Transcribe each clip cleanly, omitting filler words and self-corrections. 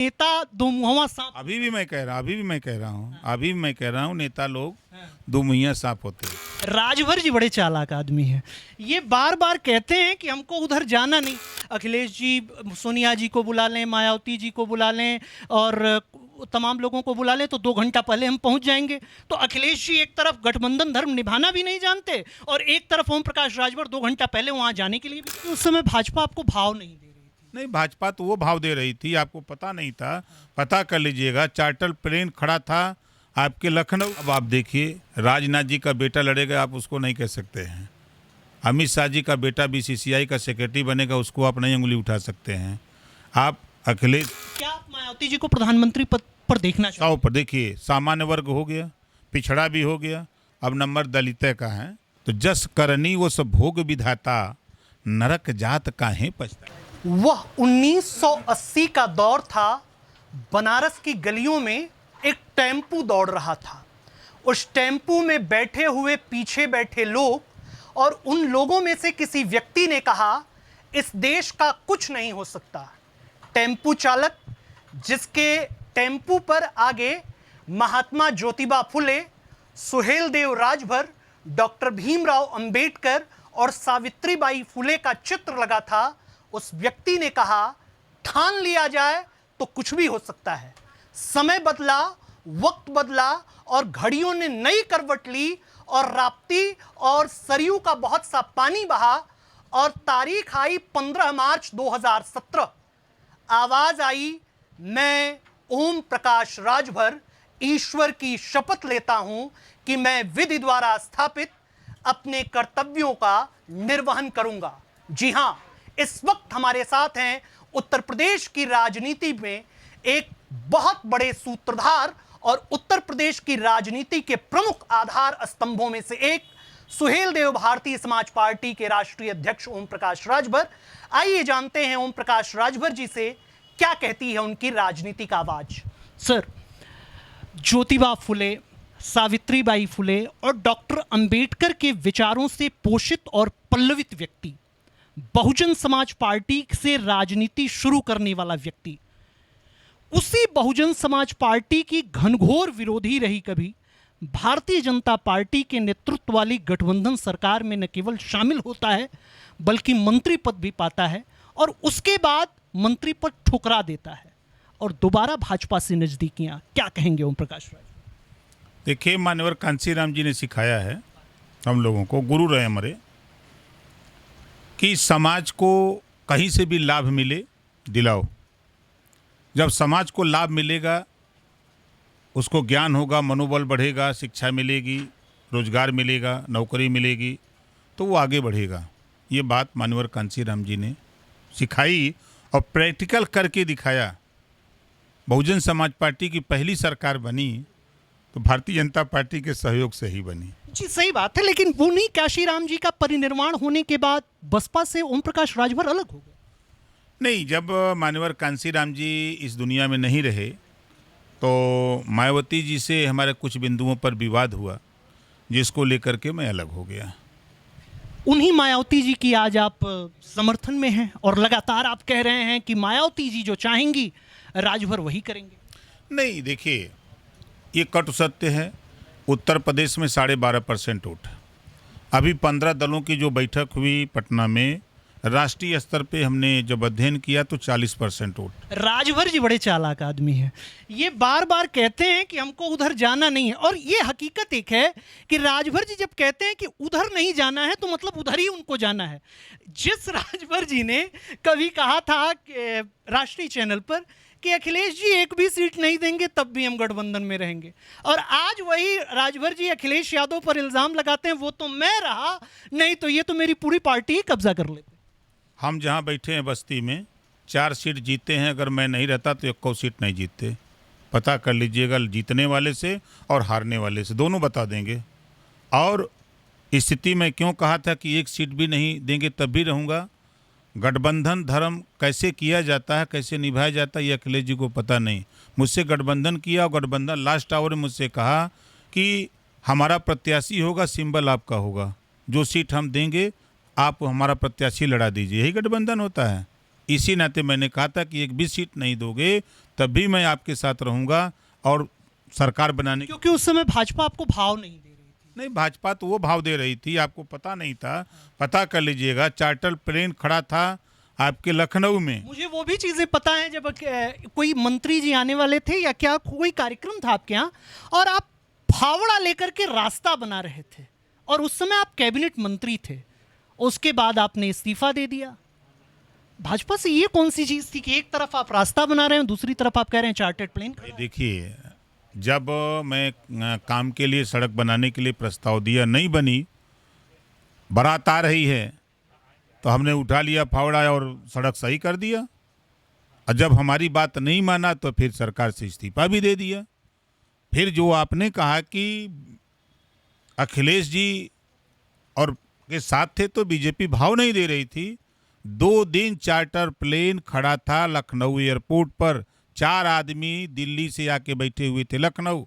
नेता दो मुहवा सांप। अभी भी मैं कह रहा हूँ नेता लोग दो मुहैया सांप होते हैं। राजभर जी बड़े चालाक आदमी हैं। ये बार बार कहते हैं कि हमको उधर जाना नहीं। अखिलेश जी सोनिया जी को बुला लें, मायावती जी को बुला लें और तमाम लोगों को बुला लें तो 2 घंटा पहले हम पहुंच जाएंगे। तो अखिलेश जी एक तरफ गठबंधन धर्म निभाना भी नहीं जानते और एक तरफ ओम प्रकाश राजभर 2 घंटा पहले वहां जाने के लिए भी। उस समय भाजपा आपको भाव नहीं दे रही थी। नहीं, भाजपा तो वो भाव दे रही थी, आपको पता नहीं था। पता कर लीजिएगा, चार्टर प्लेन खड़ा था आपके लखनऊ। अब आप देखिए, राजनाथ जी का बेटा लड़ेगा, आप उसको नहीं कह सकते हैं। अमित शाह जी का बेटा बीसीसीआई का सेक्रेटरी बनेगा, उसको आप नहीं उंगली उठा सकते हैं। आप अखिलेश, क्या आप मायावती जी को प्रधानमंत्री पद पर देखना चाहते पर देखिए, सामान्य वर्ग हो गया, पिछड़ा भी हो गया, अब नंबर दलित का है। तो जस करनी वो सब भोग विधाता, नरक जात काहे पछता। वह 1980 का दौर था। बनारस की गलियों में एक टेम्पू दौड़ रहा था। उस टेम्पू में बैठे हुए पीछे बैठे लोग और उन लोगों में से किसी व्यक्ति ने कहा, इस देश का कुछ नहीं हो सकता। टेम्पू चालक, जिसके टेम्पू पर आगे महात्मा ज्योतिबा फुले, सुहेलदेव राजभर, डॉक्टर भीमराव अंबेडकर और सावित्रीबाई फुले का चित्र लगा था, उस व्यक्ति ने कहा, ठान लिया जाए तो कुछ भी हो सकता है। समय बदला, वक्त बदला और घड़ियों ने नई करवट ली और राप्ती और सरयू का बहुत सा पानी बहा और तारीख आई 15 मार्च 2017। आवाज आई, मैं ओम प्रकाश राजभर ईश्वर की शपथ लेता हूं कि मैं विधि द्वारा स्थापित अपने कर्तव्यों का निर्वहन करूंगा। जी हां, इस वक्त हमारे साथ हैं उत्तर प्रदेश की राजनीति में एक बहुत बड़े सूत्रधार और उत्तर प्रदेश की राजनीति के प्रमुख आधार स्तंभों में से एक, सुहेलदेव भारतीय समाज पार्टी के राष्ट्रीय अध्यक्ष ओम प्रकाश राजभर। आइए जानते हैं ओम प्रकाश राजभर जी से क्या कहती है उनकी राजनीतिक आवाज। सर, ज्योतिबा फुले, सावित्रीबाई फुले और डॉक्टर अंबेडकर के विचारों से पोषित और पल्लवित व्यक्ति, बहुजन समाज पार्टी से राजनीति शुरू करने वाला व्यक्ति, उसी बहुजन समाज पार्टी की घनघोर विरोधी रही कभी भारतीय जनता पार्टी के नेतृत्व वाली गठबंधन सरकार में न केवल शामिल होता है बल्कि मंत्री पद भी पाता है और उसके बाद मंत्री पद ठुकरा देता है और दोबारा भाजपा से नजदीकियां। क्या कहेंगे ओम प्रकाश राज? देखिए, मान्यवर कांसीराम जी ने सिखाया है हम लोगों को, गुरु रहे हमारे, कि समाज को कहीं से भी लाभ मिले दिलाओ। जब समाज को लाभ मिलेगा, उसको ज्ञान होगा, मनोबल बढ़ेगा, शिक्षा मिलेगी, रोजगार मिलेगा, नौकरी मिलेगी, तो वो आगे बढ़ेगा। ये बात मान्यवर कांसीराम जी ने सिखाई और प्रैक्टिकल करके दिखाया। बहुजन समाज पार्टी की पहली सरकार बनी तो भारतीय जनता पार्टी के सहयोग से ही बनी। जी सही बात है, लेकिन वो नहीं, काशीराम जी का परिनिर्वाण होने के बाद बसपा से ओम प्रकाश राजभर अलग हो गए। नहीं, जब मान्यवर कांसीराम जी इस दुनिया में नहीं रहे तो मायावती जी से हमारे कुछ बिंदुओं पर विवाद हुआ, जिसको लेकर के मैं अलग हो गया। उन्हीं मायावती जी की आज आप समर्थन में हैं और लगातार आप कह रहे हैं कि मायावती जी जो चाहेंगी राजभर वही करेंगे। नहीं, देखिए, ये कटु सत्य है। उत्तर प्रदेश में 12.5% वोट। अभी 15 दलों की जो बैठक हुई पटना में, राष्ट्रीय स्तर पे हमने जब अध्ययन किया तो 40% वोट। राजभर जी बड़े चालाक आदमी हैं। ये बार बार कहते हैं कि हमको उधर जाना नहीं है और ये हकीकत एक है कि राजभर जी जब कहते हैं कि उधर नहीं जाना है तो मतलब उधर ही उनको जाना है। जिस राजभर जी ने कभी कहा था राष्ट्रीय चैनल पर कि अखिलेश जी एक भी सीट नहीं देंगे तब भी हम गठबंधन में रहेंगे, और आज वही राजभर जी अखिलेश यादव पर इल्ज़ाम लगाते हैं, वो तो मैं रहा नहीं तो ये तो मेरी पूरी पार्टी ही कब्जा कर लेते। हम जहाँ बैठे हैं बस्ती में 4 सीट जीते हैं, अगर मैं नहीं रहता तो 1 सीट नहीं जीतते। पता कर लीजिएगा, जीतने वाले से और हारने वाले से, दोनों बता देंगे। और स्थिति में क्यों कहा था कि 1 सीट भी नहीं देंगे तब भी रहूँगा। गठबंधन धर्म कैसे किया जाता है, कैसे निभाया जाता है, ये अखिलेश जी को पता नहीं। मुझसे गठबंधन किया और गठबंधन लास्ट आवर में मुझसे कहा कि हमारा प्रत्याशी होगा, सिंबल आपका होगा, जो सीट हम देंगे आप हमारा प्रत्याशी लड़ा दीजिए। यही गठबंधन होता है। इसी नाते मैंने कहा था कि एक भी सीट नहीं दोगे तब भी मैं आपके साथ रहूँगा और सरकार बनाने क्योंकि उस समय भाजपा आपको भाव नहीं दे रही थी। नहीं, भाजपा तो वो भाव दे रही थी, आपको पता नहीं था, पता कर लीजिएगा। चार्टर प्लेन खड़ा था आपके लखनऊ में। मुझे वो भी चीज़ें पता है, जब कोई मंत्री जी आने वाले थे या क्या कोई कार्यक्रम था आपके यहाँ और आप फावड़ा लेकर के रास्ता बना रहे थे और उस समय आप कैबिनेट मंत्री थे, उसके बाद आपने इस्तीफा दे दिया। भाजपा से ये कौन सी चीज़ थी कि एक तरफ आप रास्ता बना रहे हैं, दूसरी तरफ आप कह रहे हैं चार्टर्ड प्लेन खड़ा है? देखिए, जब मैं काम के लिए सड़क बनाने के लिए प्रस्ताव दिया, नहीं बनी, बारात आ रही है, तो हमने उठा लिया फावड़ा और सड़क सही कर दिया। और जब हमारी बात नहीं माना तो फिर सरकार से इस्तीफा भी दे दिया। फिर जो आपने कहा कि अखिलेश जी और के साथ थे तो बीजेपी भाव नहीं दे रही थी। 2 दिन चार्टर प्लेन खड़ा था लखनऊ एयरपोर्ट पर, 4 आदमी दिल्ली से आके बैठे हुए थे लखनऊ।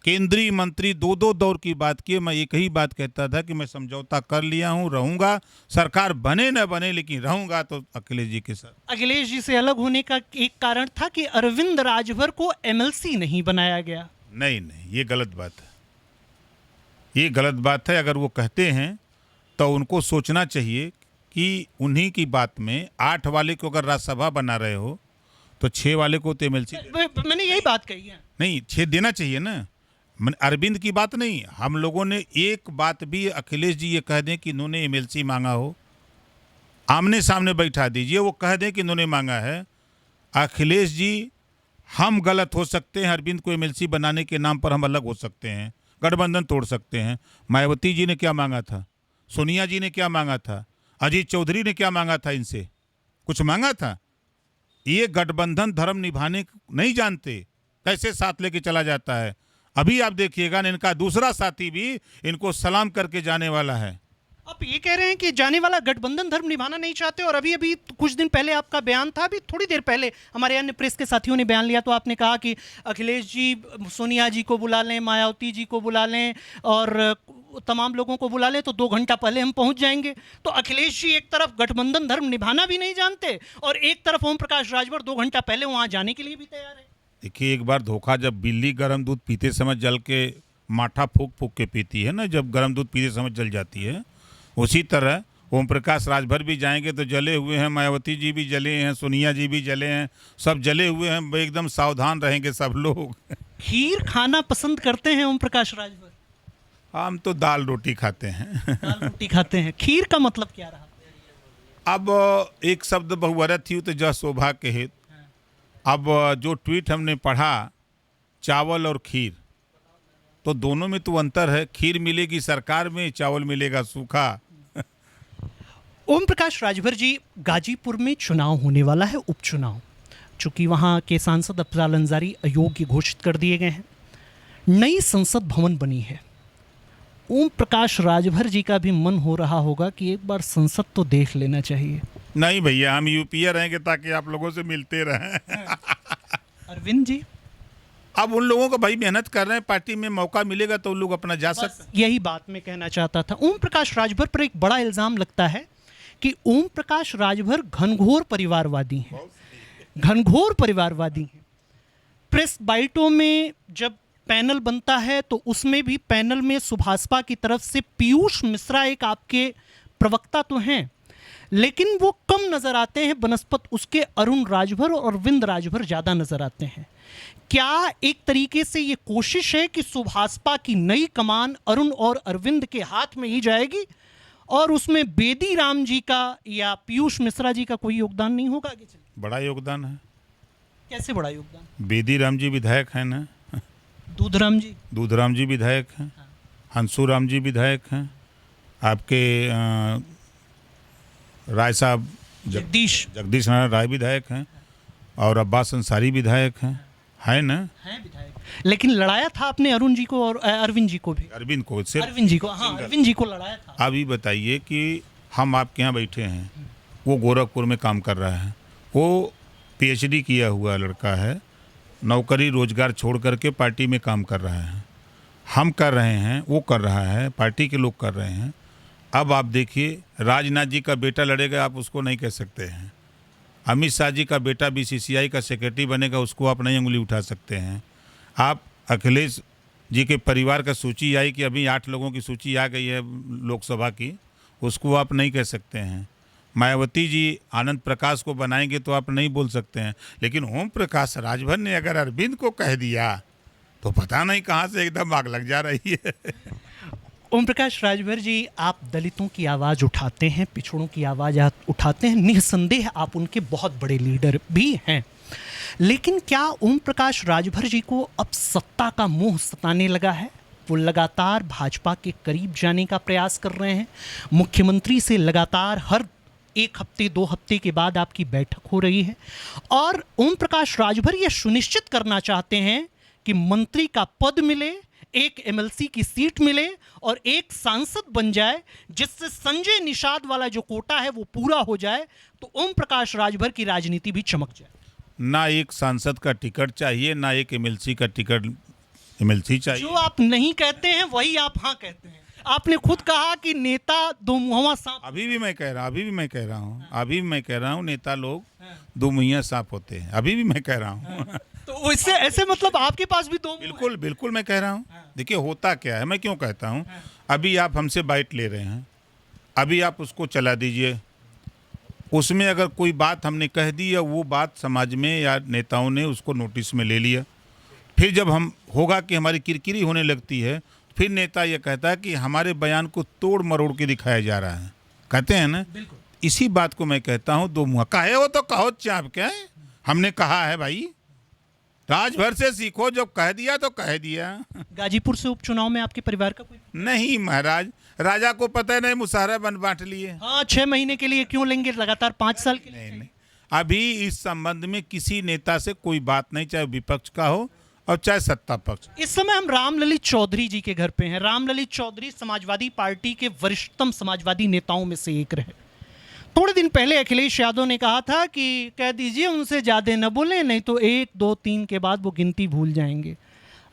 केंद्रीय मंत्री 2 दौर की बात किए। मैं एक ही बात कहता था कि मैं समझौता कर लिया हूं, रहूंगा, सरकार बने न बने लेकिन रहूंगा तो अखिलेश जी के साथ। अखिलेश जी से अलग होने का एक कारण था कि अरविंद राजभर को एमएलसी नहीं बनाया गया। नहीं, ये गलत बात है, ये गलत बात है। अगर वो कहते हैं तो उनको सोचना चाहिए कि उन्हीं की बात में 8 वाले को अगर राज्यसभा बना रहे हो तो 6 वाले को तो एमएलसी मैंने यही बात कही है। नहीं, 6 देना चाहिए ना। अरविंद की बात नहीं, हम लोगों ने एक बात भी अखिलेश जी ये कह दें कि इन्होंने एमएलसी मांगा हो, आमने सामने बैठा दीजिए, वो कह दें कि इन्होंने मांगा है। अखिलेश जी, हम गलत हो सकते हैं, अरविंद को एमएलसी बनाने के नाम पर हम अलग हो सकते हैं, गठबंधन तोड़ सकते हैं। मायावती जी ने क्या मांगा था, सोनिया जी ने क्या मांगा था, अजीत चौधरी ने क्या मांगा था, इनसे कुछ मांगा था? ये गठबंधन धर्म निभाने नहीं जानते, कैसे साथ लेके चला जाता है। अभी आप देखिएगा, इनका दूसरा साथी भी इनको सलाम करके जाने वाला है। आप ये कह रहे हैं कि जाने वाला गठबंधन धर्म निभाना नहीं चाहते, और अभी अभी कुछ दिन पहले आपका बयान था, अभी थोड़ी देर पहले हमारे अन्य प्रेस के साथियों ने बयान लिया, तो आपने कहा कि अखिलेश जी सोनिया जी को बुला लें, मायावती जी को बुला लें और तमाम लोगों को बुला लें तो 2 घंटा पहले हम पहुंच जाएंगे। तो अखिलेश जी एक तरफ गठबंधन धर्म निभाना भी नहीं जानते और एक तरफ ओम प्रकाश राजभर 2 घंटा पहले वहां जाने के लिए भी तैयार है। देखिए, एक बार धोखा, जब बिल्ली गर्म दूध पीते समय जल के माठा फूक फूक के पीती है ना, जब गर्म दूध पीते समय जल जाती है, उसी तरह ओम प्रकाश राजभर भी जाएंगे तो जले हुए हैं, मायावती जी भी जले हैं, सोनिया जी भी जले हैं, सब जले हुए हैं। एकदम सावधान रहेंगे सब लोग। खीर खाना पसंद करते हैं ओम प्रकाश राजभर? हम तो दाल रोटी खाते हैं। दाल रोटी खाते हैं। खीर का मतलब क्या रहा? अब एक शब्द बहुवरत थी तो जह शोभा के हित। अब जो ट्वीट हमने पढ़ा, चावल और खीर, तो दोनों में तो अंतर है। खीर मिलेगी सरकार में, चावल मिलेगा सूखा। ओम प्रकाश राजभर जी, गाजीपुर में चुनाव होने वाला है, उपचुनाव, चूंकि वहां के सांसद अफजाल अंसारी अयोग्य घोषित कर दिए गए हैं, नई संसद भवन बनी है। ओम प्रकाश राजभर जी का भी मन हो रहा होगा कि एक बार संसद तो देख लेना चाहिए। नहीं भैया, हम यूपीए रहेंगे ताकि आप लोगों से मिलते रहें। अरविंद जी, अब उन लोगों को भाई मेहनत कर रहे हैं, पार्टी में मौका मिलेगा तो उन लोग अपना जा सकते। यही बात मैं कहना चाहता था। ओम प्रकाश राजभर पर एक बड़ा इल्जाम लगता है कि ओम प्रकाश राजभर घनघोर परिवारवादी हैं, घनघोर परिवारवादी हैं। प्रेस बाइटों में जब पैनल बनता है तो उसमें भी पैनल में सुभाषपा की तरफ से पीयूष मिश्रा एक आपके प्रवक्ता तो हैं, लेकिन वो कम नजर आते हैं बनस्पत उसके अरुण राजभर और अरविंद राजभर ज़्यादा नजर आते हैं। क्या एक तरीके से ये कोशिश है कि सुभाषपा की नई कमान अरुण और अरविंद के हाथ में ही जाएगी और उसमें बेदी राम जी का या पीयूष मिश्रा जी का कोई योगदान नहीं होगा आगे चल? बड़ा योगदान है। कैसे बड़ा योगदान? बेदी राम जी विधायक हैं ना, दूधराम जी विधायक हैं, हंसू राम जी विधायक हैं, आपके राय साहब जगदीश नारायण राय विधायक हैं और अब्बास अंसारी विधायक हैं, है ना? हैं विधायक। लेकिन लड़ाया था आपने अरुण जी को और अरविंद जी को भी। अरविंद को अरविंद जी को लड़ाया था। आप ये बताइए कि हम आपके यहाँ बैठे हैं, वो गोरखपुर में काम कर रहा है, वो पीएचडी किया हुआ लड़का है, नौकरी रोजगार छोड़ करके पार्टी में काम कर रहा है। हम कर रहे हैं, वो कर रहा है, पार्टी के लोग कर रहे हैं। अब आप देखिए, राजनाथ जी का बेटा लड़ेगा, आप उसको नहीं कह सकते हैं। अमित शाह जी का बेटा बीसीसीआई का सेक्रेटरी बनेगा, उसको आप नहीं उंगली उठा सकते हैं। आप अखिलेश जी के परिवार का सूची आई कि अभी 8 लोगों की सूची आ गई है लोकसभा की, उसको आप नहीं कह सकते हैं। मायावती जी आनंद प्रकाश को बनाएंगे तो आप नहीं बोल सकते हैं। लेकिन ओम प्रकाश राजभर ने अगर अरविंद को कह दिया तो पता नहीं कहाँ से एकदम आग लग जा रही है। ओम प्रकाश राजभर जी, आप दलितों की आवाज़ उठाते हैं, पिछड़ों की आवाज़ आप उठाते हैं, निस्संदेह आप उनके बहुत बड़े लीडर भी हैं। लेकिन क्या ओम प्रकाश राजभर जी को अब सत्ता का मोह सताने लगा है? वो लगातार भाजपा के करीब जाने का प्रयास कर रहे हैं। मुख्यमंत्री से लगातार हर 1 हफ्ते 2 हफ्ते के बाद आपकी बैठक हो रही है और ओम प्रकाश राजभर ये सुनिश्चित करना चाहते हैं कि मंत्री का पद मिले, एक एमएलसी की सीट मिले और एक सांसद बन जाए, जिससे संजय निषाद वाला जो कोटा है वो पूरा हो जाए, तो ओम प्रकाश राजभर की राजनीति भी चमक जाए। ना एक सांसद का टिकट चाहिए, ना एक एमएलसी का टिकट एमएलसी चाहिए। जो आप नहीं कहते हैं वही आप हाँ कहते हैं। आपने खुद कहा कि नेता दो मुहवा सांप। अभी भी मैं कह रहा हूँ नेता लोग दो मुहैया सांप होते हैं। अभी भी मैं कह रहा हूँ। तो इससे ऐसे मतलब आपके पास भी 2 मुंह हैं। बिल्कुल बिल्कुल मैं कह रहा हूँ। देखिए होता क्या है, मैं क्यों कहता हूँ, अभी आप हमसे बाइट ले रहे हैं, अभी आप उसको चला दीजिए, उसमें अगर कोई बात हमने कह दी या वो बात समाज में या नेताओं ने उसको नोटिस में ले लिया, फिर जब हम होगा कि हमारी किरकिरी होने लगती है, फिर नेता ये कहता है कि हमारे बयान को तोड़ मरोड़ के दिखाया जा रहा है, कहते हैं ना। इसी बात को मैं कहता हूँ, दो मुँह कहे हो तो कहो चाप क्या है, हमने कहा है भाई, राजभर से सीखो, जब कह दिया तो कह दिया। गाजीपुर से उपचुनाव में आपके परिवार का कोई नहीं महाराज, राजा को पता है नहीं, मुशाहरा बन बांट लिए। हाँ, 6 महीने के लिए क्यों लेंगे, लगातार 5 साल के लिए? नहीं, अभी इस संबंध में किसी नेता से कोई बात नहीं, चाहे विपक्ष का हो और चाहे सत्ता पक्ष। इस समय हम रामललित चौधरी जी के घर पे हैं। रामललित चौधरी समाजवादी पार्टी के वरिष्ठतम समाजवादी नेताओं में से एक रहे। थोड़े दिन पहले अखिलेश यादव ने कहा था कि कह दीजिए उनसे ज़्यादा न बोले, नहीं तो 1 2 3 के बाद वो गिनती भूल जाएंगे।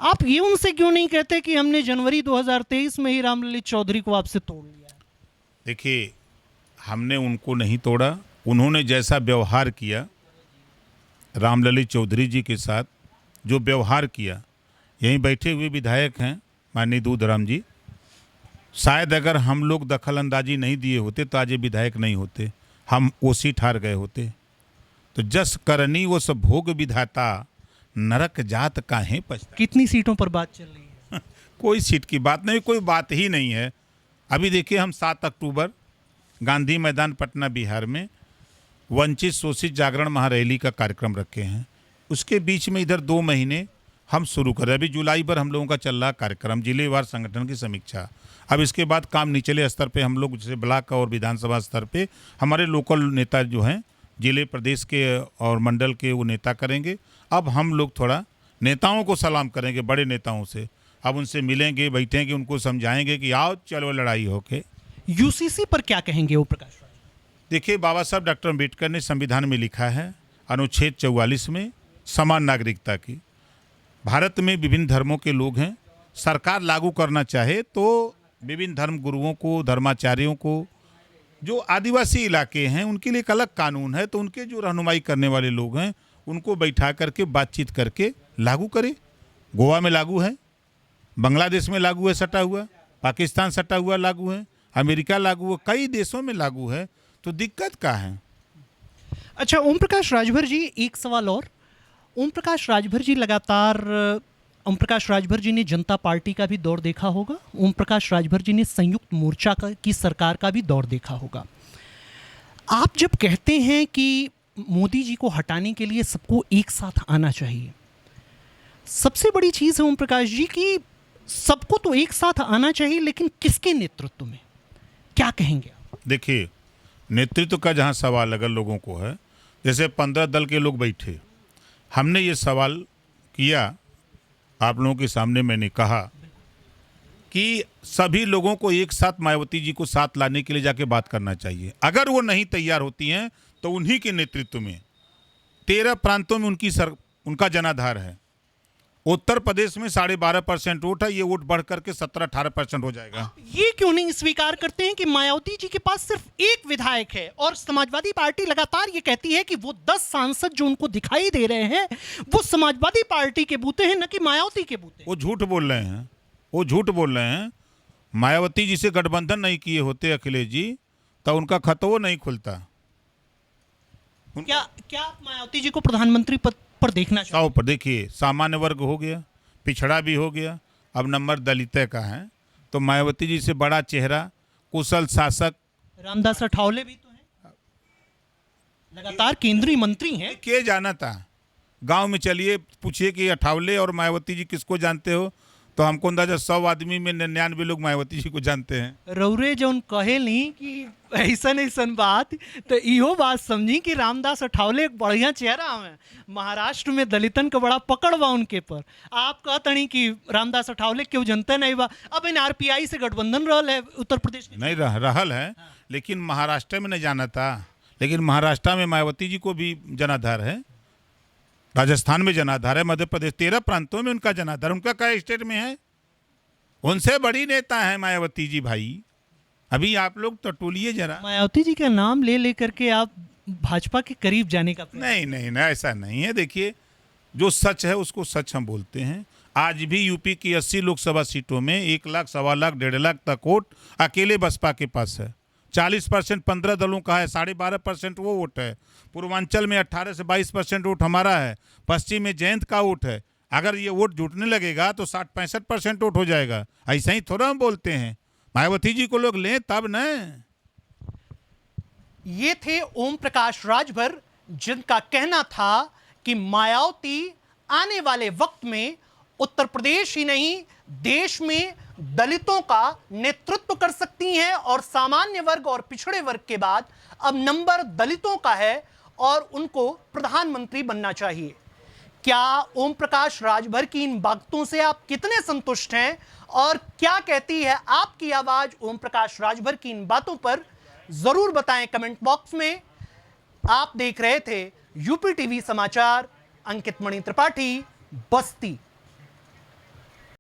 आप ये उनसे क्यों नहीं कहते कि हमने जनवरी 2023 में ही रामललित चौधरी को आपसे तोड़ लिया? देखिए, हमने उनको नहीं तोड़ा, उन्होंने जैसा व्यवहार किया रामललित चौधरी जी के साथ, जो व्यवहार किया, यहीं बैठे हुए विधायक हैं माननीय दूधराम जी, शायद अगर हम लोग दखल अंदाजी नहीं दिए होते तो आज ये विधायक नहीं होते, हम ओसी ठार गए होते। तो जस करनी वो सब भोग विधाता, नरक जात काहे पछता। कितनी सीटों पर बात चल रही है? कोई सीट की बात नहीं, कोई बात ही नहीं है। अभी देखिए, हम 7 अक्टूबर गांधी मैदान पटना बिहार में वंचित शोषित जागरण महारैली का कार्यक्रम रखे हैं। उसके बीच में इधर 2 महीने हम शुरू करें। अभी जुलाई भर हम लोगों का चल रहा कार्यक्रम जिलेवार संगठन की समीक्षा। अब इसके बाद काम निचले स्तर पे हम लोग, जैसे ब्लॉक और विधानसभा स्तर पे हमारे लोकल नेता जो हैं, जिले प्रदेश के और मंडल के, वो नेता करेंगे। अब हम लोग थोड़ा नेताओं को सलाम करेंगे, बड़े नेताओं से। अब उनसे मिलेंगे, बैठेंगे, उनको समझाएंगे कि आओ चलो लड़ाई होके। यूसीसी पर क्या कहेंगे वो प्रकाश? देखिए, बाबा साहब डॉक्टर अम्बेडकर ने संविधान में लिखा है अनुच्छेद 44 में समान नागरिकता की। भारत में विभिन्न धर्मों के लोग हैं, सरकार लागू करना चाहे तो विभिन्न धर्म गुरुओं को, धर्माचार्यों को, जो आदिवासी इलाके हैं उनके लिए एक अलग कानून है, तो उनके जो रहनुमाई करने वाले लोग हैं उनको बैठा करके बातचीत करके लागू करे। गोवा में लागू है, बांग्लादेश में लागू है सटा हुआ, पाकिस्तान सटा हुआ लागू है, अमेरिका लागू है, कई देशों में लागू है, तो दिक्कत क्या है? अच्छा, ओम प्रकाश राजभर जी, एक सवाल और। ओम प्रकाश राजभर जी लगातार, ओम प्रकाश राजभर जी ने जनता पार्टी का भी दौर देखा होगा, ओम प्रकाश राजभर जी ने संयुक्त मोर्चा की सरकार का भी दौर देखा होगा। आप जब कहते हैं कि मोदी जी को हटाने के लिए सबको एक साथ आना चाहिए, सबसे बड़ी चीज़ है ओम प्रकाश जी कि सबको तो एक साथ आना चाहिए, लेकिन किसके नेतृत्व में, क्या कहेंगे आप? देखिए, नेतृत्व का जहाँ सवाल अगर लोगों को है, जैसे 15 दल के लोग बैठे, हमने ये सवाल किया आप लोगों के सामने, मैंने कहा कि सभी लोगों को एक साथ मायावती जी को साथ लाने के लिए जाके बात करना चाहिए। अगर वो नहीं तैयार होती हैं तो उन्हीं के नेतृत्व में 13 प्रांतों में उनका जनाधार है, उत्तर प्रदेश में 12.5% वोट है, ये वोट बढ़ करके 17-18% हो जाएगा। ये क्यों नहीं स्वीकार करते हैं कि मायावती जी के पास सिर्फ एक विधायक है और समाजवादी पार्टी लगातार ये कहती है कि वो 10 सांसद जो उनको दिखाई दे रहे हैं वो समाजवादी पार्टी के बूते हैं, न कि मायावती के बूते। वो झूठ बोल रहे हैं, वो झूठ बोल रहे हैं। मायावती जी से गठबंधन नहीं किए होते अखिलेश जी तो उनका खत वो नहीं खुलता। क्या क्या आप मायावती जी को प्रधानमंत्री पद पर देखना चाहते 100 पर देखिए, सामान्य वर्ग हो गया, पिछड़ा भी हो गया, अब नंबर दलित का है, तो मायावती जी से बड़ा चेहरा, कुशल शासक हैं? रामदास अठावले भी तो हैं, लगातार केंद्रीय मंत्री हैं। के जाना था। गांव में चलिए पूछिए कि अठावले और मायावती जी किसको जानते हो, तो हमको अंदाजा 100 आदमी में 99 लोग मायावती जी को जानते हैं। रौरे जौन कहे नहीं कि ऐसन बात, तो इहो बात समझी कि रामदास अठावले एक बढ़िया चेहरा है, महाराष्ट्र में दलितन का बड़ा पकड़ बा उनके पर। आप कहतनी कि रामदास अठावले क्यों जनते नहीं बा, अब इन आरपीआई से गठबंधन रहल है उत्तर प्रदेश में। नहीं रहल है, लेकिन महाराष्ट्र में नहीं जाना था, लेकिन महाराष्ट्र में मायावती जी को भी जनाधार है, राजस्थान में जनाधार है, मध्य प्रदेश 13 प्रांतों में उनका जनाधार, उनका क्या स्टेट में है। उनसे बड़ी नेता है मायावती जी भाई, अभी आप लोग तो टोलिए जरा। मायावती जी का नाम ले लेकर के आप भाजपा के करीब जाने का नहीं नहीं नहीं, ऐसा नहीं है। देखिए, जो सच है उसको सच हम बोलते हैं। आज भी यूपी की 80 लोकसभा सीटों में 1 लाख, 1.25 लाख, 1.5 लाख तक वोट अकेले बसपा के पास है। 40% 15 दलों का है, 12.5% वो वोट है। पूर्वांचल में 18 से 22% वोट हमारा है, पश्चिम में जयंत का वोट है। अगर ये वोट जुटने लगेगा तो 60-65% वोट हो जाएगा। ऐसा ही थोड़ा हम बोलते हैं, मायावती जी को लोग लें तब न। ये थे ओम प्रकाश राजभर, जिनका कहना था कि मायावती आने वाले वक्त में उत्तर प्रदेश ही नहीं देश में दलितों का नेतृत्व कर सकती हैं और सामान्य वर्ग और पिछड़े वर्ग के बाद अब नंबर दलितों का है और उनको प्रधानमंत्री बनना चाहिए। क्या ओम प्रकाश राजभर की इन बातों से आप कितने संतुष्ट हैं और क्या कहती है आपकी आवाज ओम प्रकाश राजभर की इन बातों पर, जरूर बताएं कमेंट बॉक्स में। आप देख रहे थे यूपी टीवी समाचार, अंकित मणि त्रिपाठी, बस्ती।